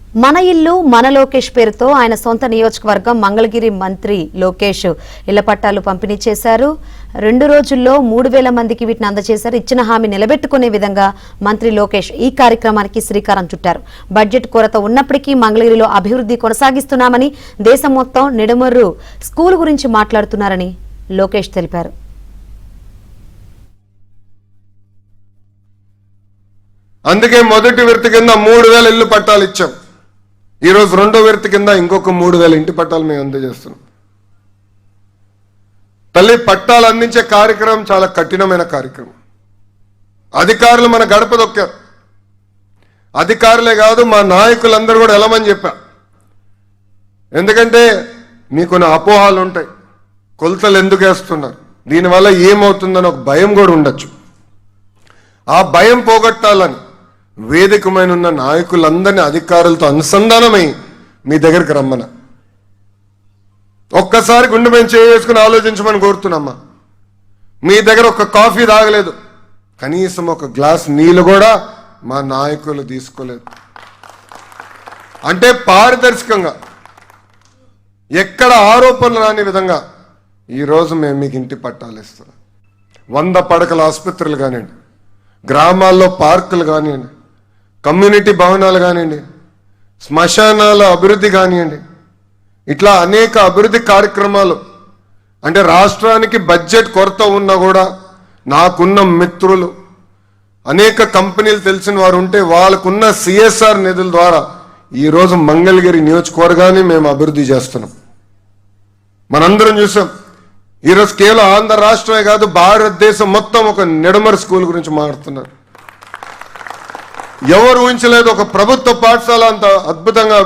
మన ఇల్లు మన లోకేష్ పేరుతో ఆయన సొంత నియోజకవర్గం మంగళగిరి మంత్రి లోకేష్ ఇళ్ల పట్టాలు పంపిణీ చేశారు. 2 రోజుల్లో 3000 మందికి వీటిని అందజేశారు. ఇచ్చిన హామీ నిలబెట్టుకునే విధంగా మంత్రి లోకేష్ ఈ కార్యక్రమానికి శ్రీకారం చుట్టారు. బడ్జెట్ కొరత ఉన్నప్పటికీ మంగళగిరిలో అభివృద్ధి కొనసాగిస్తున్నామని, దేశం మొత్తం నిడమర్రు స్కూల్ గురించి మాట్లాడుతున్నారని లోకేష్ తెలిపారు. అందుకే మొదటి విడత కింద 3000 ఇల్లు పట్టాలు ఇచ్చాం. ఈరోజు రెండో విడత కింద ఇంకొక 3000 ఇంటి పట్టాలు మేము అందజేస్తున్నాం. తల్లి, పట్టాలు అందించే కార్యక్రమం చాలా కఠినమైన కార్యక్రమం. అధికారులు మన గడప దొక్కారు. అధికారులే కాదు, మా నాయకులందరూ కూడా వెళ్ళమని చెప్పా. ఎందుకంటే మీకు కొన్ని అపోహాలు ఉంటాయి. కొలతలు ఎందుకు వేస్తున్నారు, దీనివల్ల ఏమవుతుందని ఒక భయం కూడా ఉండొచ్చు. ఆ భయం పోగొట్టాలని వేదికమైన ఉన్న నాయకులందరినీ అధికారులతో అనుసంధానమై మీ దగ్గరికి రమ్మన. ఒక్కసారి గుండె మీద చేసుకుని ఆలోచించమని కోరుతున్నామ్మా. మీ దగ్గర ఒక కాఫీ తాగలేదు, కనీసం ఒక గ్లాస్ నీళ్ళు కూడా మా నాయకులు తీసుకోలేదు. అంటే పారదర్శకంగా, ఎక్కడ ఆరోపణలు రాని విధంగా ఈరోజు మేము మీకు ఇంటి పట్టాలు ఇస్తున్నాం. 100 పడకల ఆసుపత్రులు కానివ్వండి, గ్రామాల్లో పార్కులు కానివ్వండి, కమ్యూనిటీ భవనాలు కానివ్వండి, శ్మశానాల అభివృద్ధి కానివ్వండి, ఇట్లా అనేక అభివృద్ధి కార్యక్రమాలు. అంటే రాష్ట్రానికి బడ్జెట్ కొరత ఉన్నా కూడా నాకున్న మిత్రులు, అనేక కంపెనీలు తెలిసిన వారు ఉంటే వాళ్ళకున్న సిఎస్ఆర్ నిధుల ద్వారా ఈరోజు మంగళగిరి నియోజకవర్గాన్ని మేము అభివృద్ధి చేస్తున్నాం. మనందరం చూసాం. ఈరోజు కేవలం ఆంధ్ర రాష్ట్రమే కాదు, భారతదేశం మొత్తం ఒక నిడమర్ స్కూల్ గురించి మాట్లాడుతున్నారు. ఎవరు ఊహించలేదు ఒక ప్రభుత్వ పాఠశాల అంత అద్భుతంగా